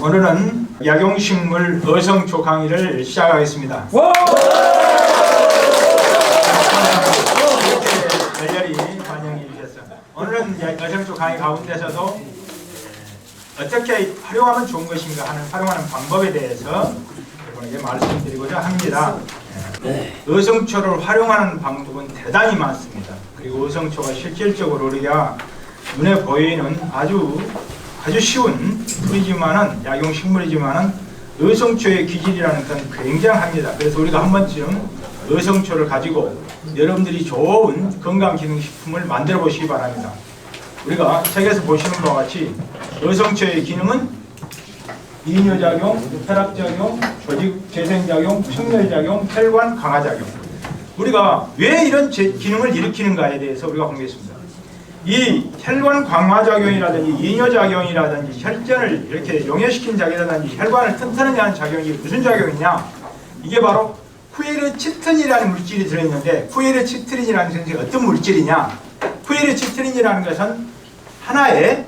오늘은 약용식물 어성초 강의를 시작하겠습니다. 이렇게 열렬히 환영해 주셔서 오늘은 어성초 강의 가운데서도 어떻게 활용하면 좋은 것인가 하는 활용하는 방법에 대해서 여러분에게 말씀드리고자 합니다. 어성초를 활용하는 방법은 대단히 많습니다. 그리고 어성초가 실질적으로 우리가 눈에 보이는 아주 쉬운 풀이지만은 약용식물이지만은 어성초의 기질이라는 건 굉장합니다. 그래서 우리가 한 번쯤 어성초를 가지고 여러분들이 좋은 건강기능식품을 만들어 보시기 바랍니다. 우리가 책에서 보시는 바와 같이 어성초의 기능은 이뇨작용, 혈압작용, 조직재생작용, 척렬작용, 혈관 강화작용. 우리가 왜 이런 기능을 일으키는가에 대해서 우리가 공부했습니다. 이 혈관 강화작용이라든지 이뇨작용이라든지 혈전을 이렇게 용해시킨 작용이라든지 혈관을 튼튼하게 하는 작용이 무슨 작용이냐? 이게 바로 쿠에르치틴이라는 물질이 들어있는데, 쿠에르치틴이라는 것이 어떤 물질이냐? 쿠에르치틴이라는 것은 하나의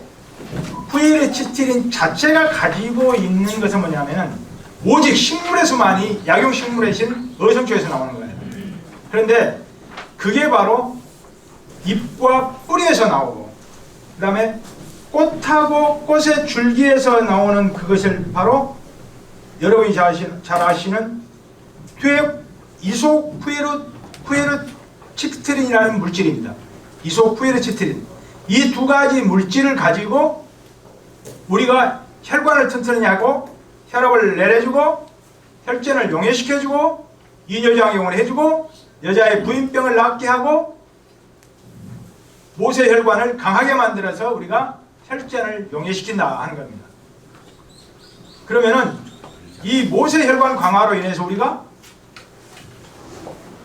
쿠에르치틴 자체가 가지고 있는 것은 뭐냐면은 오직 식물에서만이, 약용식물에신 어성초에서 나오는 거예요. 그런데 그게 바로 잎과 뿌리에서 나오고, 그 다음에 꽃하고 꽃의 줄기에서 나오는 그것을 바로 여러분이 잘 아시는 이소쿠에르치틴이라는 물질입니다. 이소쿠에르치틴. 이 두 가지 물질을 가지고 우리가 혈관을 튼튼히 하고 혈압을 내려주고 혈전을 용해시켜주고 이뇨작용을 해주고 여자의 부인병을 낫게 하고 모세혈관을 강하게 만들어서 우리가 혈전을 용해시킨다 하는 겁니다. 그러면은 이 모세혈관 강화로 인해서 우리가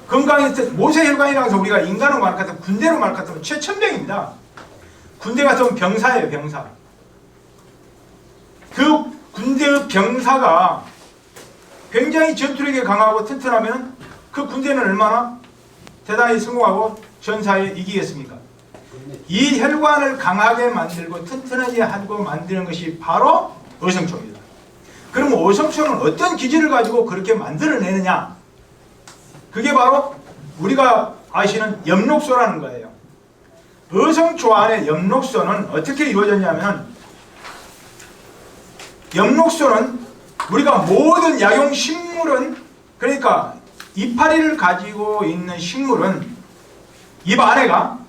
건강이, 모세혈관이라고 해서 우리가 인간으로 말 같으면, 군대로 말 같으면 최천병입니다. 군대 같으면 병사예요, 병사. 그 군대의 병사가 굉장히 전투력이 강하고 튼튼하면 그 군대는 얼마나 대단히 성공하고 전사에 이기겠습니까? 이 혈관을 강하게 만들고 튼튼하게 하고 만드는 것이 바로 어성초입니다. 그러면 어성초는 어떤 기질을 가지고 그렇게 만들어내느냐? 그게 바로 우리가 아시는 엽록소라는 거예요. 어성초 안에 엽록소는 어떻게 이루어졌냐면, 엽록소는 우리가 모든 약용식물은, 그러니까 이파리를 가지고 있는 식물은 잎 안에가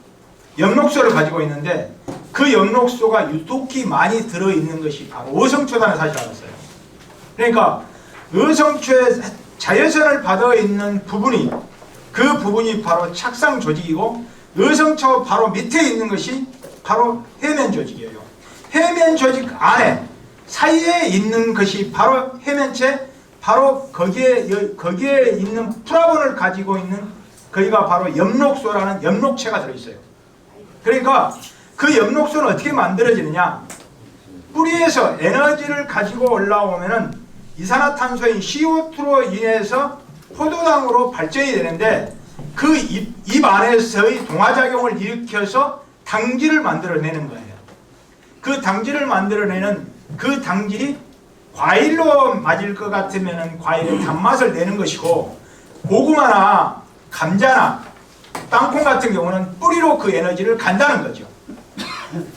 엽록소를 가지고 있는데, 그 엽록소가 유독히 많이 들어있는 것이 바로 어성초라는 사실을 알았어요. 그러니까 어성초에 자외선을 받아 있는 부분이, 그 부분이 바로 착상 조직이고, 어성초 바로 밑에 있는 것이 바로 해면 조직이에요. 해면 조직 안에 사이에 있는 것이 바로 해면체, 바로 거기에 있는 플라본을 가지고 있는 거기가 바로 엽록소라는 엽록체가 들어있어요. 그러니까 그 엽록소는 어떻게 만들어지느냐? 뿌리에서 에너지를 가지고 올라오면은 이산화탄소인 CO2로 인해서 포도당으로 발전이 되는데, 그 잎 안에서의 동화작용을 일으켜서 당질을 만들어내는 거예요. 그 당질을 만들어내는 그 당질이 과일로 맞을 것 같으면 과일의 단맛을 내는 것이고, 고구마나 감자나 땅콩 같은 경우는 뿌리로 그 에너지를 간다는 거죠.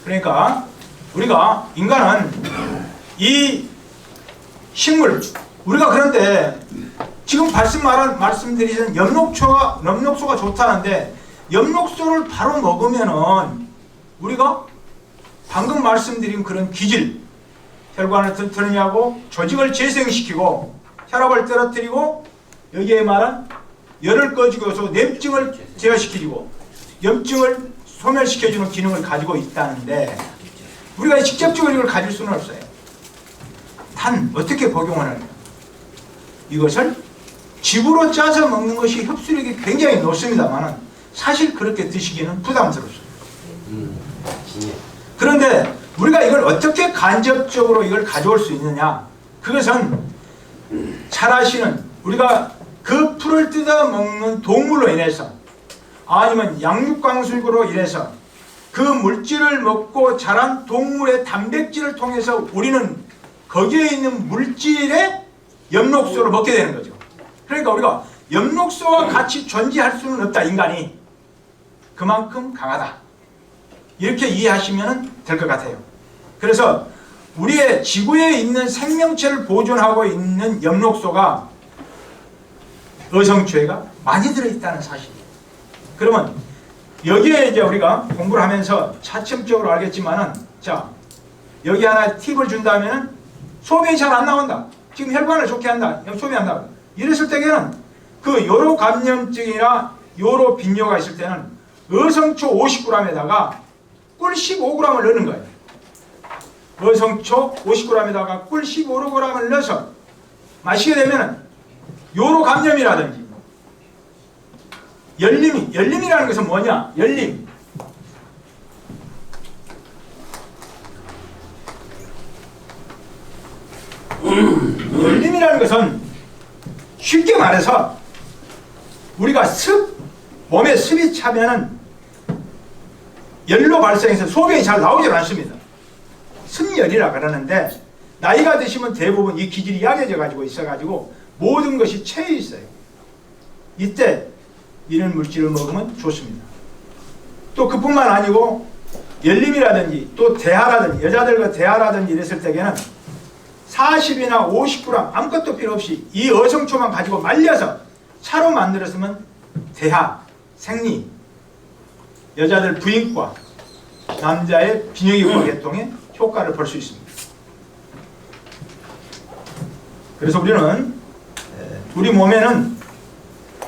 그러니까 우리가 인간은 이 식물, 우리가 그런데 지금 말씀드리는 엽록소가 좋다는데, 엽록소를 바로 먹으면은 우리가 방금 말씀드린 그런 기질, 혈관을 튼튼히 하고 조직을 재생시키고 혈압을 떨어뜨리고 여기에 말한 열을 꺼주고서 염증을 제어시키고 염증을 소멸시켜주는 기능을 가지고 있다는데, 우리가 직접적으로 이걸 가질 수는 없어요. 단 어떻게 복용하느냐? 이것을 즙으로 짜서 먹는 것이 흡수력이 굉장히 높습니다만 사실 그렇게 드시기는 부담스럽습니다. 그런데 우리가 이걸 어떻게 간접적으로 이걸 가져올 수 있느냐? 그것은 잘 아시는, 우리가 그 풀을 뜯어 먹는 동물로 인해서, 아니면 양육광수육으로 인해서 그 물질을 먹고 자란 동물의 단백질을 통해서 우리는 거기에 있는 물질의 엽록소를 먹게 되는 거죠. 그러니까 우리가 엽록소와 같이 존재할 수는 없다. 인간이 그만큼 강하다. 이렇게 이해하시면 될 것 같아요. 그래서 우리의 지구에 있는 생명체를 보존하고 있는 엽록소가 어성초에가 많이 들어있다는 사실이에요. 그러면 여기에 이제 우리가 공부를 하면서 차츰적으로 알겠지만은, 자, 여기 하나 팁을 준다면은 소변이 잘 안 나온다. 지금 혈관을 좋게 한다. 소변이 안 나온다. 이랬을 때에는 그 요로 감염증이나 요로 빈뇨가 있을 때는 어성초 50g에다가 꿀 15g을 넣는 거예요. 어성초 50g에다가 꿀 15g을 넣어서 마시게 되면은 요로 감염이라든지 열림이라는 것은 뭐냐? 열림. 열림이라는 것은 쉽게 말해서 우리가 몸에 습이 차면은 열로 발생해서 소변이 잘 나오질 않습니다. 습열이라 그러는데 나이가 드시면 대부분 이 기질이 약해져 가지고 있어가지고 모든 것이 체해 있어요. 이때 이런 물질을 먹으면 좋습니다. 또 그뿐만 아니고 열림이라든지 또 대하라든지 여자들과 대하라든지 이랬을 때에는 40이나 50g 아무것도 필요 없이 이 어성초만 가지고 말려서 차로 만들었으면 대하, 생리, 여자들 부인과 남자의 비뇨기과 계통에 효과를 볼 수 있습니다. 그래서 우리 몸에는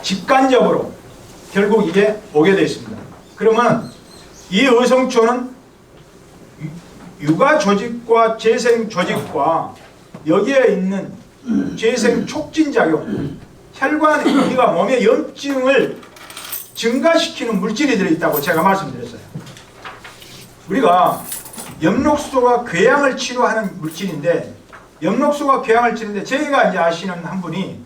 직관적으로 결국 이게 오게 되어 있습니다. 그러면 이 어성초는 육아 조직과 재생 조직과 여기에 있는 재생 촉진작용, 혈관, 우리가 몸의 염증을 증가시키는 물질이 들어있다고 제가 말씀드렸어요. 우리가 엽록소가 궤양을 치료하는 물질인데, 엽록소가 궤양을 치는데 저희가 이제 아시는 한 분이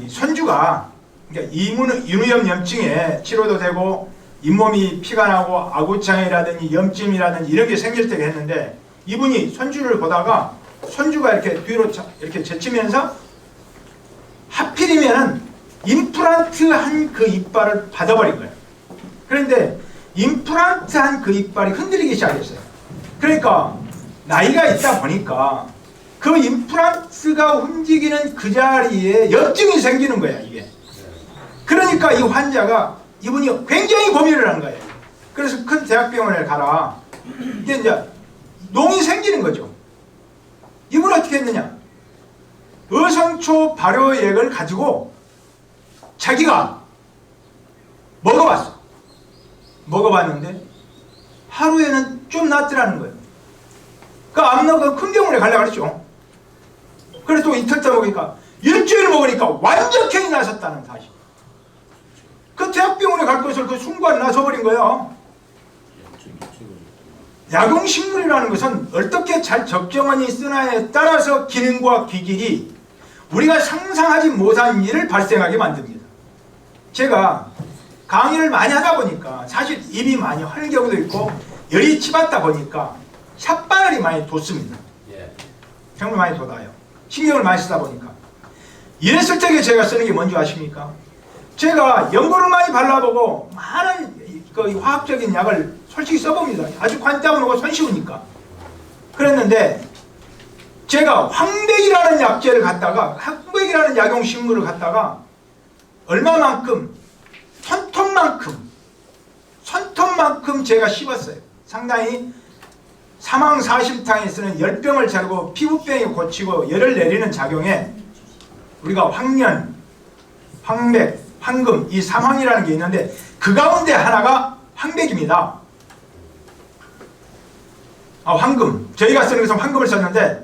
이 손주가 그러니까 인후염 염증에 치료도 되고 잇몸이 피가 나고 아구창이라든지 염증이라든지 이런 게 생길 때가 했는데, 이분이 손주를 보다가 손주가 이렇게 뒤로 이렇게 젖히면서 하필이면은 임플란트한 그 이빨을 받아버린 거예요. 그런데 임플란트한 그 이빨이 흔들리기 시작했어요. 그러니까 나이가 있다 보니까 그 임플란트가 움직이는 그 자리에 염증이 생기는 거야, 이게. 그러니까 이 환자가, 이분이 굉장히 고민을 한 거예요. 그래서 큰 대학병원에 가라. 이게 이제 농이 생기는 거죠. 이분은 어떻게 했느냐? 어성초 발효액을 가지고 자기가 먹어봤어. 먹어봤는데 하루에는 좀 낫더라는 거예요. 그 암노가 큰 병원에 가려고 그랬죠. 그래서 또 이틀 더 먹으니까, 일주일 먹으니까 완벽히 나섰다는 사실. 그 대학병원에 갈 것을 그 순간 나서버린 거예요. 약용식물이라는 것은 어떻게 잘 적정원이 쓰나에 따라서 기능과 기질이 우리가 상상하지 못한 일을 발생하게 만듭니다. 제가 강의를 많이 하다 보니까 사실 입이 많이 헐 경우도 있고 열이 치받다 보니까 혓바늘이 많이 돋습니다. 정말 많이 돋아요. 신경을 많이 쓰다 보니까. 이랬을 때 제가 쓰는 게 뭔지 아십니까? 제가 연고를 많이 발라보고 많은 그 화학적인 약을 솔직히 써봅니다. 아주 간단하고 손쉬우니까. 그랬는데 제가 황백이라는 약재를 갖다가, 황백이라는 약용식물을 갖다가 얼마만큼, 손톱만큼 제가 씹었어요. 상당히 사망사심탕에 쓰는 열병을 자르고 피부병이 고치고 열을 내리는 작용에 우리가 황련, 황백, 황금, 이 삼황이라는 게 있는데 그 가운데 하나가 황백입니다. 황금. 저희가 쓰는 것은 황금을 썼는데,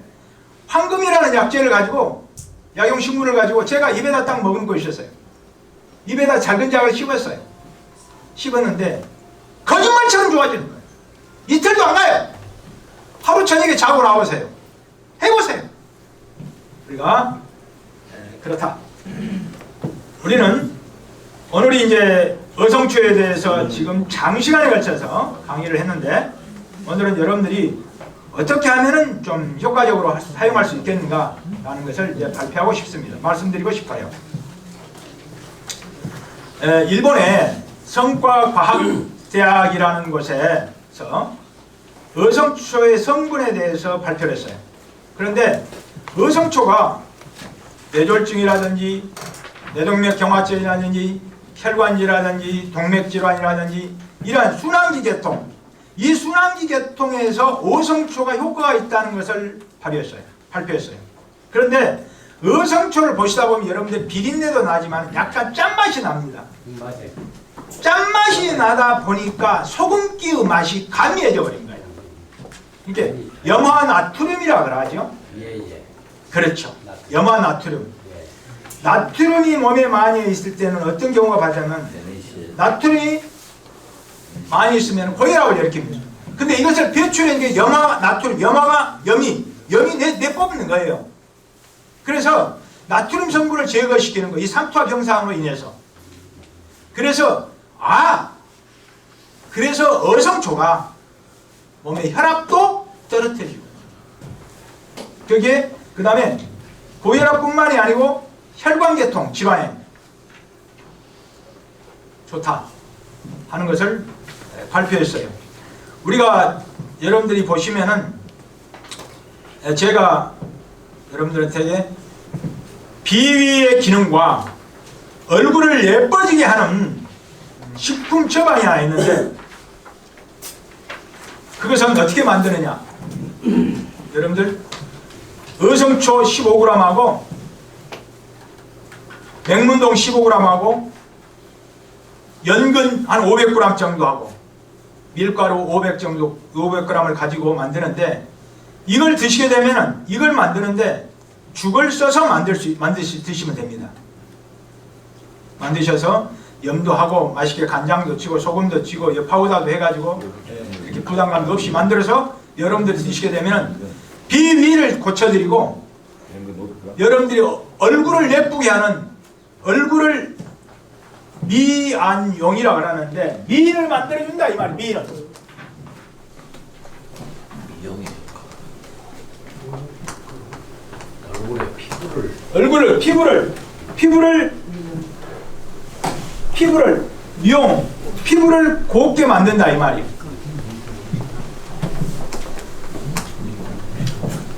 황금이라는 약재를 가지고, 약용식물을 가지고 제가 입에다 딱 먹은 것이었어요. 입에다 작은 작을 씹었어요. 씹었는데 거짓말처럼 좋아지는 거예요. 이틀도 안 가요. 하루 저녁에 자고 나오세요. 해보세요. 우리가 그렇다. 우리는 오늘이 이제 어성초에 대해서 지금 장시간에 걸쳐서 강의를 했는데, 오늘은 여러분들이 어떻게 하면은 좀 효과적으로 사용할 수 있겠는가라는 것을 이제 발표하고 싶습니다. 말씀드리고 싶어요. 일본의 성과과학대학이라는 곳에서 어성초의 성분에 대해서 발표를 했어요. 그런데 어성초가 뇌졸중이라든지 뇌동맥 경화증이라든지 혈관질이라든지 동맥질환이라든지 이러한 순환기 계통, 이 순환기 계통에서 어성초가 효과가 있다는 것을 발표했어요. 그런데 어성초를 보시다 보면 여러분들 비린내도 나지만 약간 짠맛이 납니다. 맞아요. 짠맛이 나다 보니까 소금기의 맛이 가미해져 버린 거예요. 이게 염화나트륨이라 그러죠. 예예. 그렇죠. 염화나트륨. 예. 나트륨이 몸에 많이 있을 때는 어떤 경우가 발생하면 나트륨이 많이 있으면 고혈압을 일으킵니다. 근데 이것을 배출한 게 염화나트륨, 염이 내뿜는 거예요. 그래서 나트륨 성분을 제거시키는 거, 이 삼투압 현상으로 인해서. 그래서 어성초가 몸의 혈압도 떨어뜨리고, 그게 그 다음에 고혈압뿐만이 아니고 혈관계통 질환에 좋다 하는 것을 발표했어요. 우리가 여러분들이 보시면은 제가 여러분들한테 비위의 기능과 얼굴을 예뻐지게 하는 식품 처방이 하나 있는데, 그것은 어떻게 만드느냐. 여러분들 어성초 15g하고 백문동 15g하고 연근 한 500g 정도 하고 밀가루 500g을 가지고 만드는데, 이걸 드시게 되면은 이걸 만드는데 죽을 써서 드시면 됩니다. 만드셔서 염도 하고 맛있게 간장도 치고 소금도 치고 파우더도 해가지고 이렇게 부담감도 없이 만들어서 여러분들이 드시게 되면 비위를 고쳐드리고, 여러분들이 얼굴을 예쁘게 하는, 얼굴을 미안용이라고 하는데 미인을 만들어준다 이 말. 미인을 얼굴의 피부를 미용, 피부를 곱게 만든다 이 말이에요.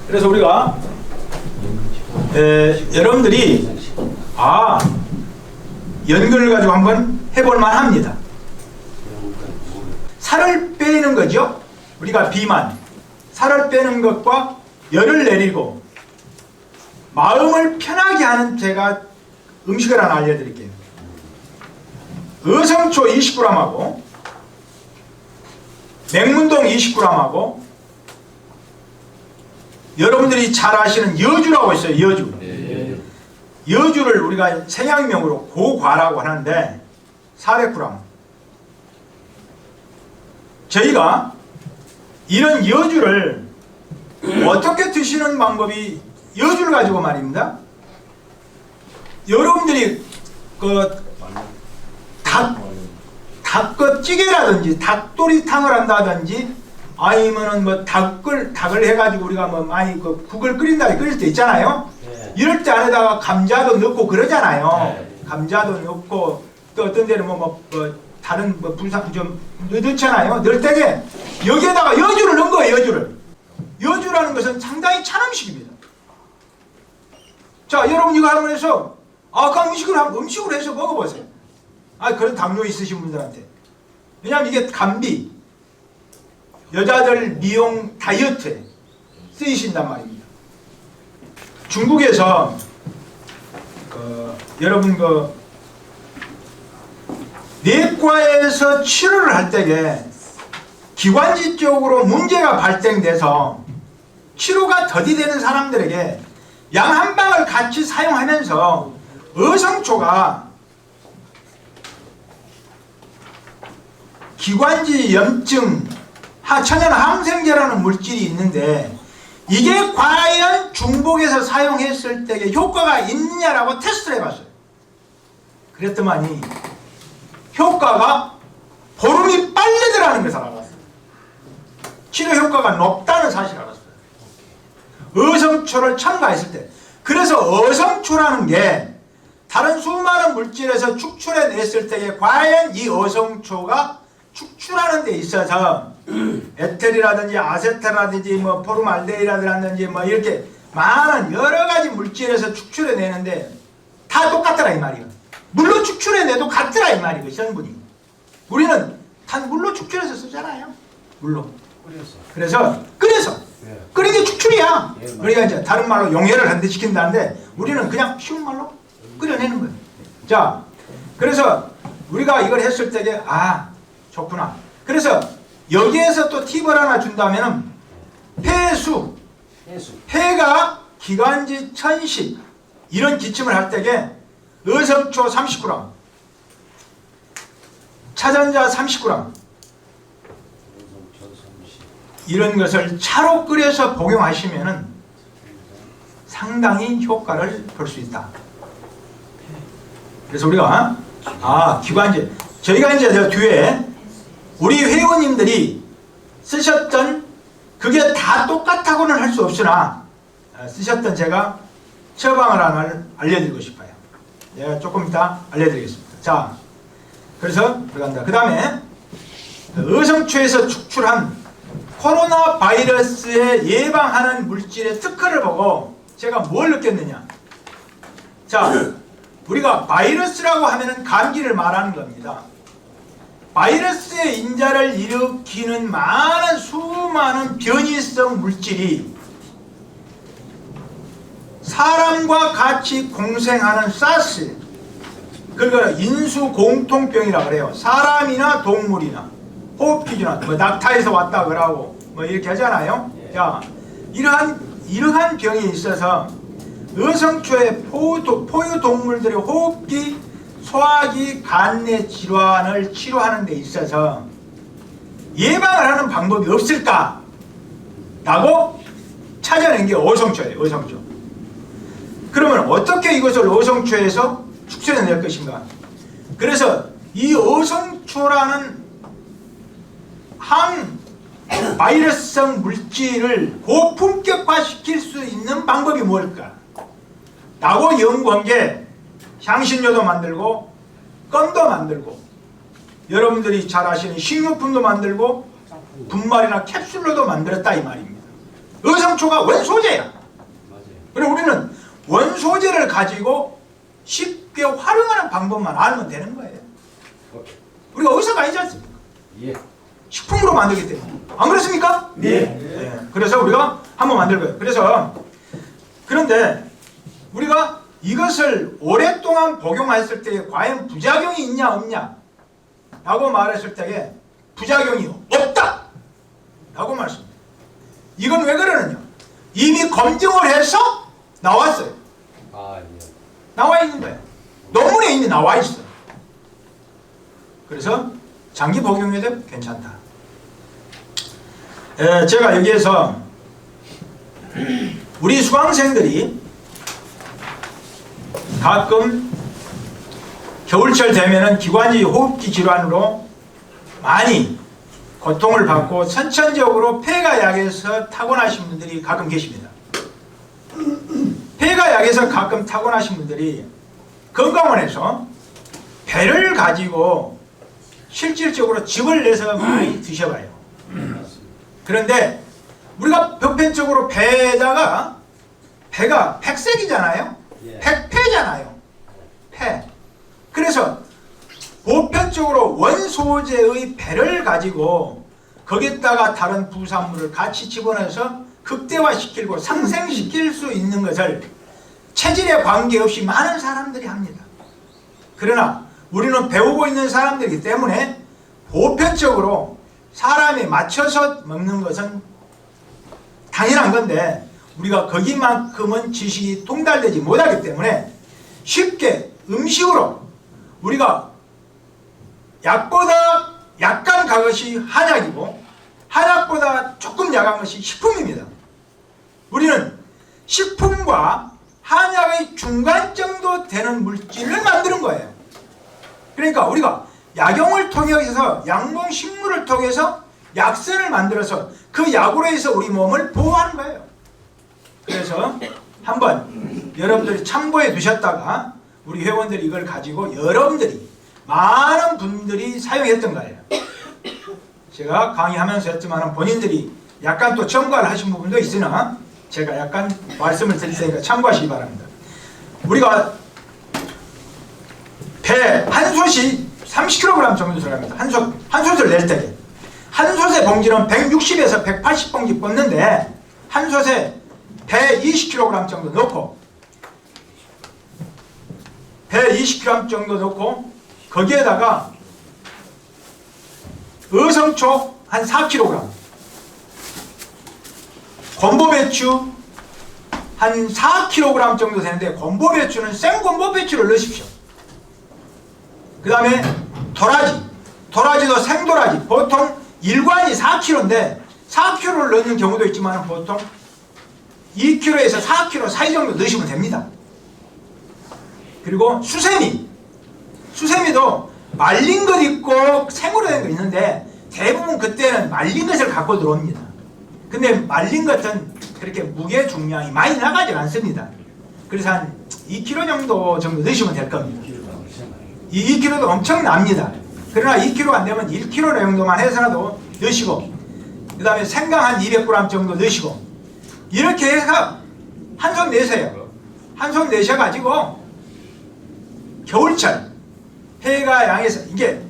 그래서 우리가 여러분들이 연근을 가지고 한번 해볼 만합니다. 살을 빼는 거죠. 우리가 비만, 살을 빼는 것과 열을 내리고 마음을 편하게 하는 제가 음식을 하나 알려드릴게요. 어성초 20g하고 맹문동 20g하고 여러분들이 잘 아시는 여주라고 있어요. 여주. 여주를 우리가 생양명으로 고과라고 하는데 400g. 저희가 이런 여주를 어떻게 드시는 방법이, 여주를 가지고 말입니다. 여러분들이 닭찌개라든지 닭도리탕을 한다든지 아니면은 닭을 해가지고 우리가 많이 국을 끓일 때 있잖아요. 네. 이럴 때 안에다가 감자도 넣고 그러잖아요. 네. 감자도 넣고 또 어떤 데는 다른 불상 좀 넣잖아요. 넣을 때에 여기에다가 여주를 넣은 거예요. 여주라는 것은 상당히 찬 음식입니다. 자, 여러분 이거 하고 해서 그 음식으로 해서 먹어보세요. 그런 당뇨 있으신 분들한테. 왜냐하면 이게 감비, 여자들 미용 다이어트에 쓰이신단 말입니다. 중국에서 여러분 내과에서 치료를 할 때에 기관지 쪽으로 문제가 발생돼서 치료가 더디되는 사람들에게 양 한 방을 같이 사용하면서 어성초가 기관지 염증 천연 항생제라는 물질이 있는데 이게 과연 중복해서 사용했을 때 효과가 있느냐라고 테스트를 해봤어요. 그랬더니 효과가 보름이 빨리 들어가는 것을 알았어요. 치료 효과가 높다는 사실을 알았어요. 어성초를 첨가했을 때. 그래서 어성초라는 게 다른 수많은 물질에서 축출해냈을 때에 과연 이 어성초가 축출하는 데 있어서 에텔이라든지 아세트라든지 뭐 포름알데히드라든지 뭐 이렇게 많은 여러 가지 물질에서 축출해내는데 다 똑같더라 이 말이에요. 물로 축출해내도 같더라 이 말이에요. 성분이. 우리는 단 물로 축출해서 쓰잖아요. 물로. 그래서 끓여서 끓인 게 축출이야. 우리가 이제 다른 말로 용해를 한대시킨다는데 우리는 그냥 쉬운 말로 끓여내는 거예요. 자, 그래서 우리가 이걸 했을 때에 아 좋구나. 그래서 여기에서 또 팁을 하나 준다면은 폐수, 폐가 기관지 1000씩 이런 기침을 할 때에 어성초 30g, 차전자 30g 이런 것을 차로 끓여서 복용하시면은 상당히 효과를 볼 수 있다. 그래서 우리가 기관지 저희가 이제 저 뒤에 우리 회원님들이 쓰셨던 그게 다 똑같다고는 할 수 없으나 쓰셨던 제가 처방을 하나 알려드리고 싶어요. 제가 조금 이따 알려드리겠습니다. 자, 그래서 들어간다. 그 다음에 어성초에서 축출한 코로나 바이러스에 예방하는 물질의 특허를 보고 제가 뭘 느꼈느냐. 자, 우리가 바이러스라고 하면은 감기를 말하는 겁니다. 바이러스의 인자를 일으키는 많은 수많은 변이성 물질이 사람과 같이 공생하는 사스, 그러니까 인수공통병이라고 그래요. 사람이나 동물이나 호흡기주나 뭐 낙타에서 왔다 그러고 뭐 이렇게 하잖아요. 자, 이러한 병이 있어서 어성초의 포유 동물들의 호흡기, 소화기, 간내 질환을 치료하는 데 있어서 예방을 하는 방법이 없을까? 라고 찾아낸 게 어성초예요. 어성초. 그러면 어떻게 이것을 어성초에서 축출해낼 것인가? 그래서 이 어성초라는 항바이러스성 물질을 고품격화시킬 수 있는 방법이 뭘까? 라고 연구한 게 향신료도 만들고 껌도 만들고 여러분들이 잘 아시는 식료품도 만들고 분말이나 캡슐로도 만들었다 이 말입니다. 어성초가 원소재야. 그리고 우리는 원소재를 가지고 쉽게 활용하는 방법만 알면 되는 거예요. 우리가 의사가 아니지 않습니까? 예. 식품으로 만들기 때문에. 안 그렇습니까? 네. 그래서 우리가 한번 만들 거예요. 그래서 그런데 우리가 이것을 오랫동안 복용했을 때 과연 부작용이 있냐 없냐 라고 말했을 때에 부작용이 없다 라고 말했습니다. 이건 왜 그러느냐? 이미 검증을 해서 나왔어요. 나와 있는 거예요. 논문에 이미 나와 있어요. 그래서 장기 복용에도 괜찮다. 제가 여기에서 우리 수강생들이 가끔 겨울철 되면은 기관지 호흡기 질환으로 많이 고통을 받고 선천적으로 폐가 약해서 타고나신 분들이 가끔 계십니다. 폐가 약해서 가끔 타고나신 분들이 건강원에서 배를 가지고 실질적으로 즙을 내서 많이 드셔봐요. 그런데 우리가 보편적으로 배에다가 배가 백색이잖아요. 백폐잖아요. 폐. 그래서 보편적으로 원소재의 배를 가지고 거기다가 다른 부산물을 같이 집어넣어서 극대화시키고 상생시킬 수 있는 것을 체질에 관계없이 많은 사람들이 합니다. 그러나 우리는 배우고 있는 사람들이기 때문에 보편적으로 사람에 맞춰서 먹는 것은 당연한 건데 우리가 거기만큼은 지식이 통달되지 못하기 때문에 쉽게 음식으로 우리가 약보다 약간 간 것이 한약이고 한약보다 조금 약한 것이 식품입니다. 우리는 식품과 한약의 중간 정도 되는 물질을 만드는 거예요. 그러니까 우리가 약용을 통해서 양봉식물을 통해서 약선을 만들어서 그 약으로 해서 우리 몸을 보호하는 거예요. 그래서 한번 여러분들이 참고해 두셨다가 우리 회원들이 이걸 가지고 여러분들이 많은 분들이 사용했던 거예요. 제가 강의하면서 했지만 본인들이 약간 또 첨가를 하신 부분도 있으나 제가 약간 말씀을 드릴 테니까 참고하시기 바랍니다. 우리가 배 한 솥이 30kg 정도 들어갑니다. 한 솥을 낼 때 한 솥의 봉지는 160에서 180봉지 뽑는데 한 솥에 배 20kg 정도 넣고 배 20kg 정도 넣고 거기에다가 어성초 한 4kg 건보배추 한 4kg 정도 되는데 건보배추는 생건보배추를 넣으십시오. 그 다음에 도라지도 생도라지 보통 일관이 4kg인데 4kg를 넣는 경우도 있지만 보통 2kg에서 4kg 사이 정도 넣으시면 됩니다. 그리고 수세미도 말린 것 있고 생으로 된 거 있는데 대부분 그때는 말린 것을 갖고 들어옵니다. 근데 말린 것은 그렇게 무게 중량이 많이 나가지 않습니다. 그래서 한 2kg 정도 넣으시면 될 겁니다. 이 2kg도 엄청납니다. 그러나 2kg 안 되면 1kg 정도만 해서라도 넣으시고 그 다음에 생강 한 200g 정도 넣으시고 이렇게 해서 한 손 내세요. 한 손 내셔가지고 겨울철 폐가 양해서 이게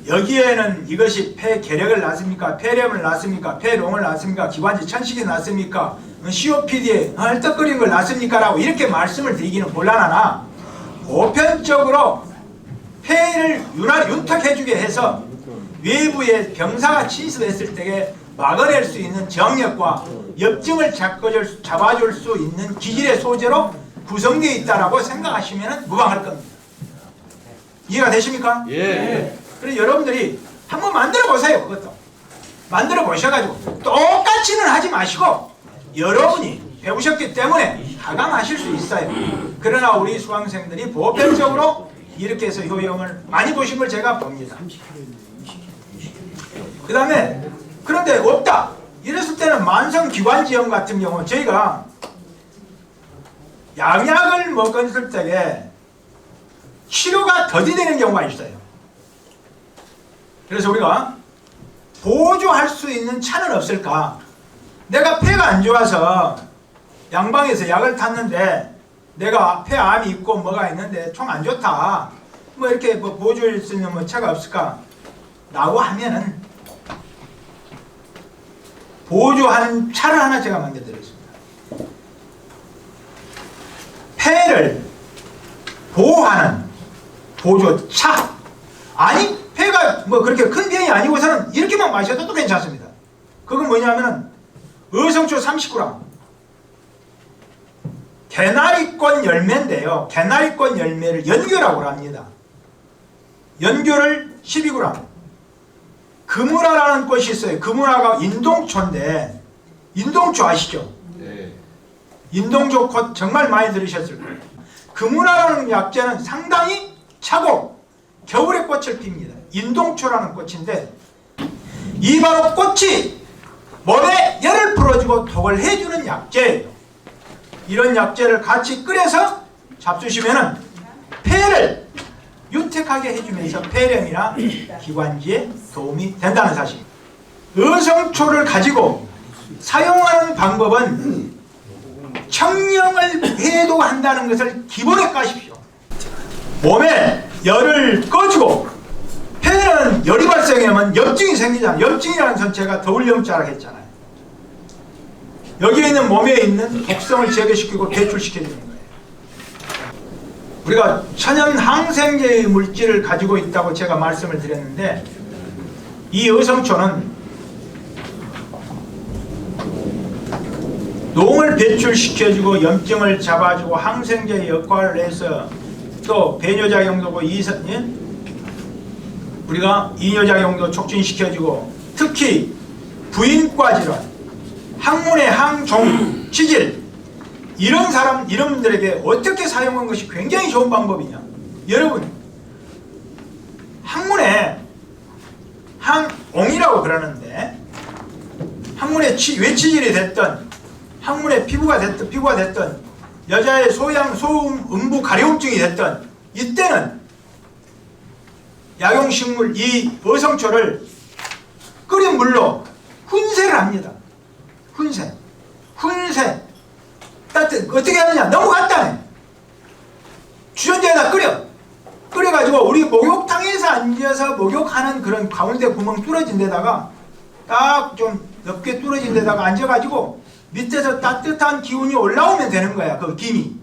여기에는 이것이 폐 계력을 낳습니까? 폐렴을 낳습니까? 폐롱을 낳습니까? 기관지 천식이 낳습니까? COPD에 헐떡거리는 걸 낳습니까? 라고 이렇게 말씀을 드리기는 곤란하나 보편적으로 폐를 윤탁해주게 해서 외부에 병사가 침입했을 때에 막아낼 수 있는 정력과 염증을 잡아줄 수 있는 기질의 소재로 구성되어 있다고 생각하시면 무방할 겁니다. 이해가 되십니까? 예. 그래서 여러분들이 한번 만들어 보세요. 그것도 만들어 보셔가지고 똑같이는 하지 마시고 여러분이 배우셨기 때문에 가감하실 수 있어요. 그러나 우리 수강생들이 보편적으로 이렇게 해서 효용을 많이 보신 걸 제가 봅니다. 그 다음에 그런데 없다 이랬을 때는 만성기관지염 같은 경우 저희가 양약을 먹었을 때에 치료가 더디되는 경우가 있어요. 그래서 우리가 보조할 수 있는 차는 없을까? 내가 폐가 안 좋아서 양방에서 약을 탔는데 내가 폐암이 있고 뭐가 있는데 총 안 좋다. 뭐 이렇게 뭐 보조할 수 있는 뭐 차가 없을까? 라고 하면은 보조하는 차를 하나 제가 만들어 드렸습니다. 폐를 보호하는 보조차. 아니 폐가 뭐 그렇게 큰 병이 아니고서는 이렇게만 마셔도 또 괜찮습니다. 그건 뭐냐면은 어성초 30g 개나리꽃 열매인데요. 개나리꽃 열매를 연교라고 합니다. 연교를 12g 금우라라는 꽃이 있어요. 금우라가 인동초인데 인동초 아시죠? 네. 인동초 꽃 정말 많이 들으셨을 거예요. 금우라라는 약재는 상당히 차고 겨울에 꽃을 핍니다. 인동초라는 꽃인데 이 바로 꽃이 몸에 열을 풀어주고 독을 해주는 약재예요. 이런 약재를 같이 끓여서 잡수시면은 폐를 윤택하게 해주면서 폐렴이나 기관지에 도움이 된다는 사실. 어성초를 가지고 사용하는 방법은 청량을 해독한다는 것을 기본에 까십시오. 몸에 열을 꺼주고 폐는 열이 발생하면 염증이 생기잖아요. 염증이라는 전체가 더울염자라고 했잖아요. 여기에 있는 몸에 있는 독성을 제거시키고 배출시켜주는 거예요. 우리가 천연 항생제 물질을 가지고 있다고 제가 말씀을 드렸는데 이 어성초는 농을 배출시켜주고 염증을 잡아주고 항생제 역할을 해서 또 배뇨작용도 우리가 이뇨작용도 촉진시켜주고 특히 부인과 질환, 항문의 항종, 치질 이런 분들에게 어떻게 사용한 것이 굉장히 좋은 방법이냐. 여러분 항문에 항옹이라고 그러는데 항문의 외치질이 됐던, 항문의 피부가 됐던, 여자의 소음, 음부 가려움증이 됐던, 이때는 약용식물 이 어성초를 끓인 물로 훈세를 합니다. 훈세. 어떻게 하느냐? 너무 간단해. 주전자에다 끓여가지고 우리 목욕탕에서 앉아서 목욕하는 그런 가운데 구멍 뚫어진 데다가 딱 좀 넓게 뚫어진 데다가 앉아가지고 밑에서 따뜻한 기운이 올라오면 되는 거야. 그 김이.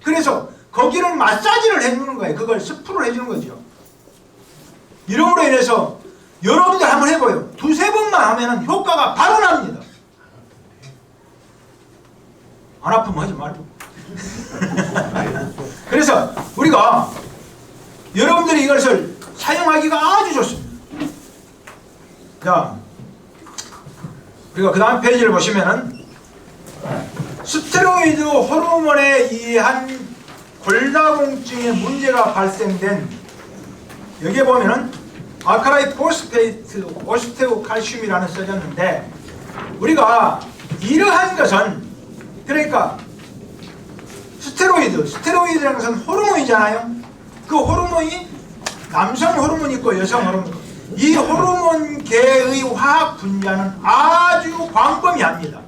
그래서 거기를 마사지를 해주는 거예요. 그걸 스프를 해주는 거죠. 이름으로 인해서 여러분들 한번 해봐요. 두세 번만 하면 효과가 바로 납니다. 안 아프면 하지 말고. 그래서 우리가 여러분들이 이것을 사용하기가 아주 좋습니다. 자, 우리가 그 다음 페이지를 보시면은 스테로이드 호르몬에 의한 골다공증의 문제가 발생된, 여기에 보면은 알칼라이 포스페이트 오스테오칼슘이라는 써졌는데, 우리가 이러한 것은, 그러니까 스테로이드라는 것은 호르몬이잖아요. 그 호르몬이 남성 호르몬이 있고 여성 호르몬, 이 호르몬계의 화학 분자는 아주 광범위합니다.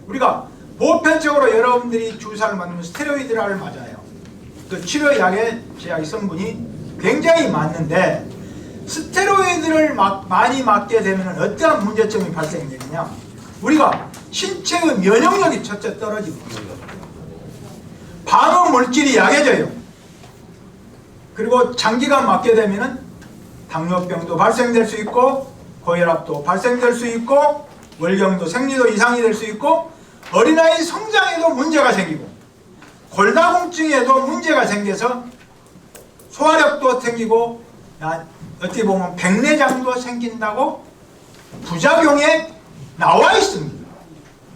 우리가 보편적으로 여러분들이 주사를 맞는 스테로이드를 맞아요. 그 치료약의 제약 성분이 굉장히 많은데, 스테로이드를 많이 맞게 되면 어떠한 문제점이 발생되느냐? 우리가 신체의 면역력이 첫째 떨어지고, 방어 물질이 약해져요. 그리고 장기간 맞게 되면 당뇨병도 발생될 수 있고, 고혈압도 발생될 수 있고, 월경도 생리도 이상이 될 수 있고, 어린아이 성장에도 문제가 생기고, 골다공증에도 문제가 생겨서 소화력도 생기고, 어떻게 보면 백내장도 생긴다고 부작용에 나와 있습니다.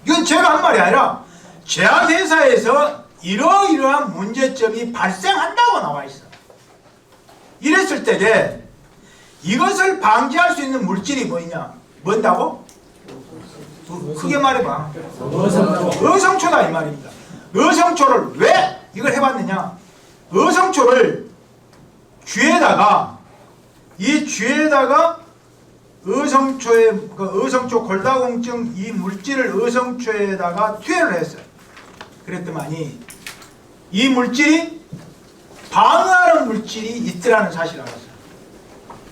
이건 제가 한 말이 아니라 제약회사에서 이러이러한 문제점이 발생한다고 나와 있어요. 이랬을 때에 이것을 방지할 수 있는 물질이 뭐냐? 뭔다고? 크게 말해봐. 어성초다 이 말입니다. 어성초를 왜 이걸 해봤느냐? 어성초를 쥐에다가 어성초 골다공증 이 물질을 어성초에다가 투여를 했어요. 그랬더니 이 물질이 방어하는 물질이 있더라는 사실을 알았어요.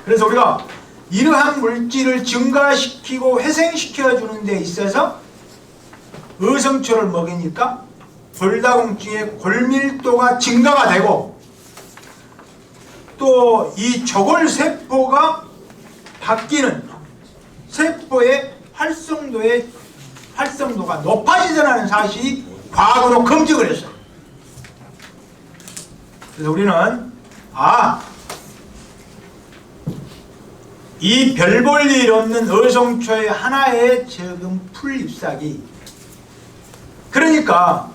그래서 우리가 이러한 물질을 증가시키고 회생시켜주는 데 있어서 어성초를 먹이니까 골다공증의 골밀도가 증가가 되고, 또 이 저골세포가 바뀌는 세포의 활성도가 높아지더라는 사실이 과거로 검증을 했어요. 그래서 우리는 이 별 볼 일 없는 어성초의 하나의 적은 풀 잎사귀, 그러니까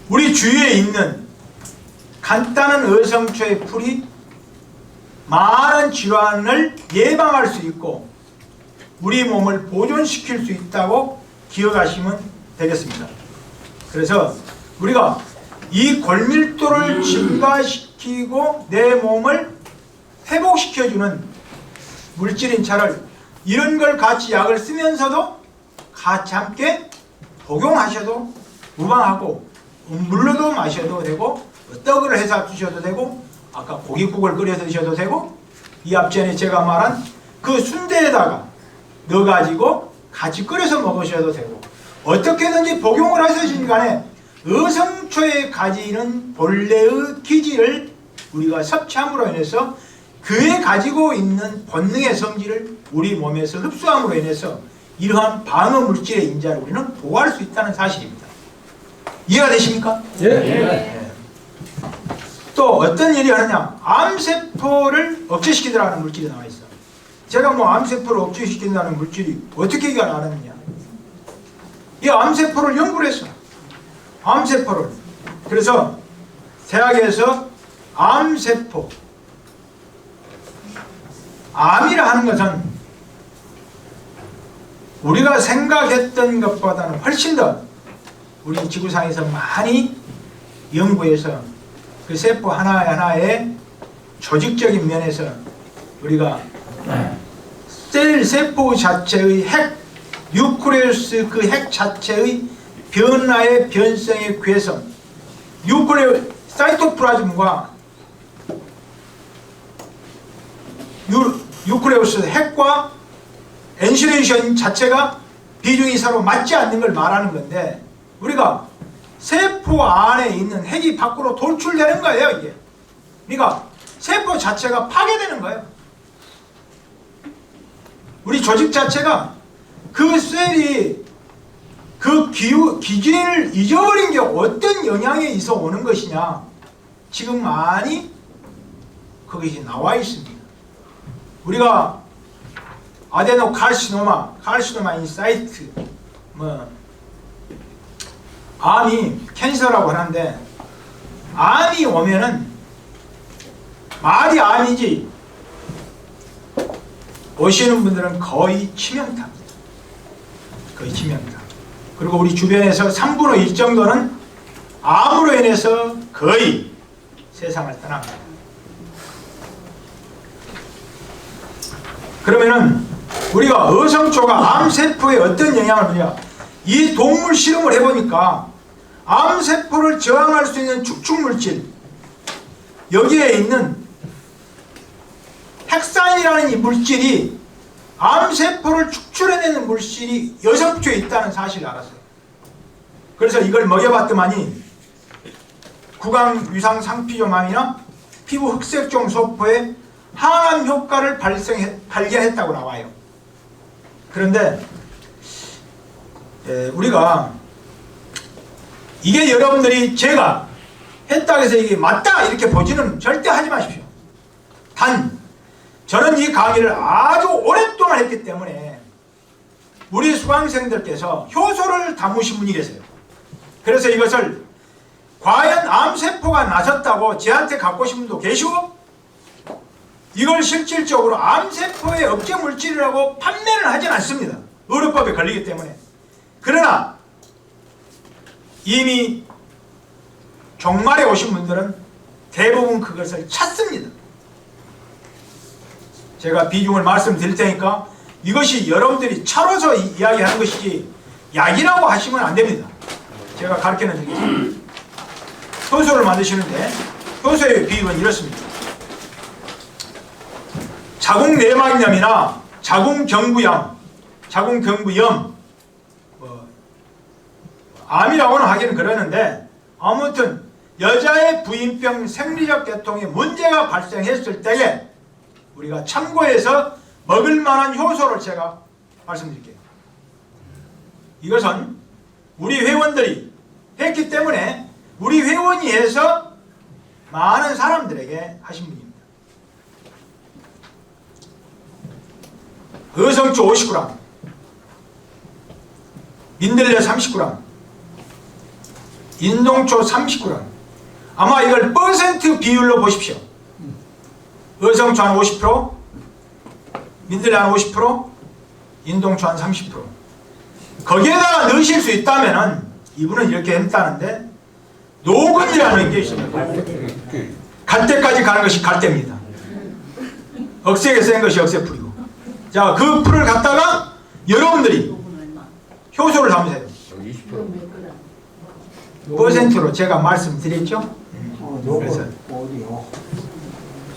우리 주위에 있는 간단한 어성초의 풀이 많은 질환을 예방할 수 있고 우리 몸을 보존시킬 수 있다고 기억하시면 되겠습니다. 그래서 우리가 이 골밀도를 증가시키고 내 몸을 회복시켜주는 물질인 차를, 이런 걸 같이 약을 쓰면서도 같이 함께 복용하셔도 무방하고, 물로도 마셔도 되고, 떡을 해서 드셔도 되고, 아까 고깃국을 끓여 드셔도 되고, 이 앞전에 제가 말한 그 순대에다가 넣어가지고 같이 끓여서 먹으셔도 되고, 어떻게든지 복용을 하시든 간에 어성초에 가지는 본래의 기질을 우리가 섭취함으로 인해서 그에 가지고 있는 본능의 성질을 우리 몸에서 흡수함으로 인해서 이러한 방어 물질의 인자를 우리는 보호할 수 있다는 사실입니다. 이해가 되십니까? 예. 또 어떤 일이 하느냐? 암세포를 억제시키더라는 물질이 나와 있어요. 제가 암세포를 억제시킨다는 물질이 어떻게 나왔느냐? 이 암세포를 연구를 했어요. 암세포를. 그래서 대학에서 암세포, 암이라 하는 것은 우리가 생각했던 것보다는 훨씬 더 우리 지구상에서 많이 연구해서 그 세포 하나하나의 조직적인 면에서 우리가 세포 자체의 핵, 뉴클레우스 그 핵 자체의 변화의 변성의 괴성, 사이토플라즘과 뉴클레우스 핵과 엔실레이션 자체가 비중이 서로 맞지 않는 걸 말하는 건데, 우리가 세포 안에 있는 핵이 밖으로 돌출되는 거예요. 이게 그러니까 세포 자체가 파괴되는 거예요. 우리 조직 자체가 그 셀이 그 기준을 잊어버린 게 어떤 영향에 있어 오는 것이냐, 지금 많이 그것이 나와 있습니다. 우리가 아데노카르시노마, 카르시노마 인사이트, 암이 캔서라고 하는데, 암이 오면은 말이 암이지 오시는 분들은 거의 치명타입니다. 거의 치명타. 그리고 우리 주변에서 3분의 1 정도는 암으로 인해서 거의 세상을 떠납니다. 그러면은 우리가 어성초가 암세포에 어떤 영향을 주냐, 이 동물 실험을 해보니까 암세포를 저항할 수 있는 축축물질, 여기에 있는 핵산이라는 이 물질이 암세포를 축출해내는 물질이 6초에 있다는 사실을 알았어요. 그래서 이걸 먹여봤더니 구강 유상상피조망이나 피부 흑색종 소포에 항암 효과를 발견했다고 나와요. 그런데 우리가 이게 여러분들이 제가 했다고 해서 이게 맞다 이렇게 보지는 절대 하지 마십시오. 단 저는 이 강의를 아주 오랫동안 했기 때문에 우리 수강생들께서 효소를 담으신 분이 계세요. 그래서 이것을 과연 암세포가 나섰다고 저한테 갖고 오신 분도 계시고, 이걸 실질적으로 암세포의 억제 물질이라고 판매를 하진 않습니다. 의료법에 걸리기 때문에. 그러나 이미 종말에 오신 분들은 대부분 그것을 찾습니다. 제가 비중을 말씀드릴 테니까 이것이 여러분들이 차로서 이야기하는 것이지 약이라고 하시면 안 됩니다. 제가 가르쳐 드리겠습니다. 효소를 만드시는데 효소의 비율은 이렇습니다. 자궁내막염이나 자궁경부염, 암이라고는 하기는 그러는데, 아무튼 여자의 부인병 생리적 계통에 문제가 발생했을 때에 우리가 참고해서 먹을 만한 효소를 제가 말씀드릴게요. 이것은 우리 회원들이 했기 때문에 우리 회원이 해서 많은 사람들에게 하신 분입니다. 의성초 50g, 민들레 30g, 인동초 30g. 아마 이걸 퍼센트 비율로 보십시오. 의성초 한 50%, 민들레 한 50%, 인동초 한 30%. 거기에다가 넣으실 수 있다면은, 이분은 이렇게 했다는데 노근이라는 게 있습니다. 갈 때까지 가는 것이 갈대입니다. 억세게 센 것이 억세풀이고. 자, 그 풀을 갖다가 여러분들이 효소를 담으세요. 20%로 제가 말씀드렸죠. 그래서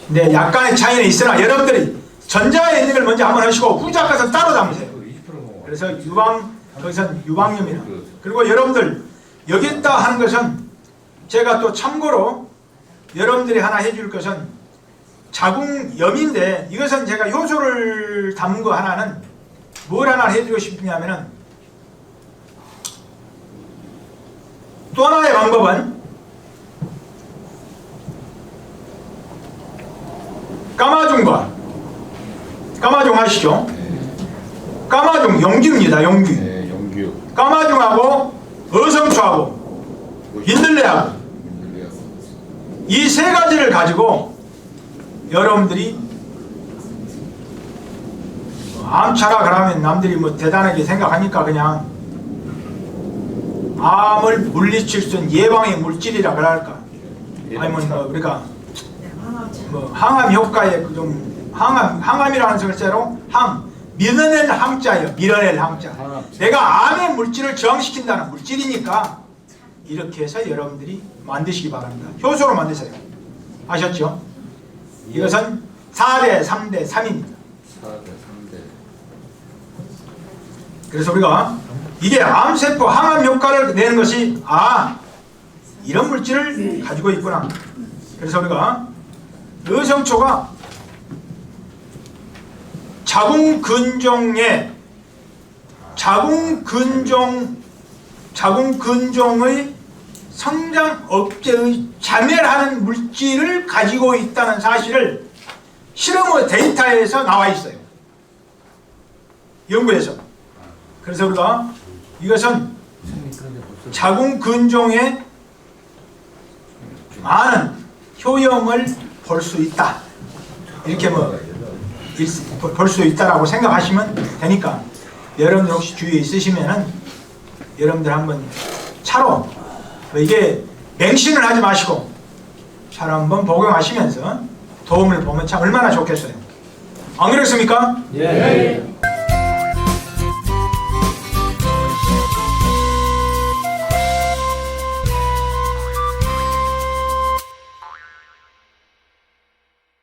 네, 약간의 차이는 있으나 여러분들이 전자에 있는 걸 먼저 한번 하시고 후자 것은 따로 담으세요. 그래서 거기선 유방염이나, 그리고 여러분들 여기다 하는 것은 제가 또 참고로 여러분들이 하나 해줄 것은 자궁염인데, 이것은 제가 효소를 담은 거 하나는 뭘 하나 해드리고 싶냐면은, 또 하나의 방법은 까마중 아시죠? 까마중 용규입니다. 용규. 네, 용규. 까마중하고 어성초하고 민들레하고 이 세 가지를 가지고 여러분들이 암차라 그러면 남들이 뭐 대단하게 생각하니까 그냥 암을 물리칠 수 있는 예방의 물질이라 그럴까. 아니면 뭐 우리가 뭐 항암 효과에 좀 항암이라는 글자로 밀어낼 항자예요. 밀어낼 항자. 내가 암의 물질을 저항시킨다는 물질이니까 이렇게 해서 여러분들이 만드시기 바랍니다. 효소로 만드세요. 아셨죠? 이것은 4대 3대 3입니다. 4대 3대. 그래서 우리가 이게 암세포 항암 효과를 내는 것이 이런 물질을 가지고 있구나. 그래서 우리가 의성초가 자궁근종의 성장 억제의 자멸 하는 물질을 가지고 있다는 사실을 실험의 데이터에서 나와 있어요. 연구에서. 그래서 우리가 이것은 자궁근종에 많은 효용을 볼 수 있다. 이렇게 볼 수 있다라고 생각하시면 되니까 여러분들 혹시 주위에 있으시면은 여러분들 한번 차로 이게 맹신을 하지 마시고 차로 한번 복용하시면서 도움을 보면 참 얼마나 좋겠어요. 안 그렇습니까? 예.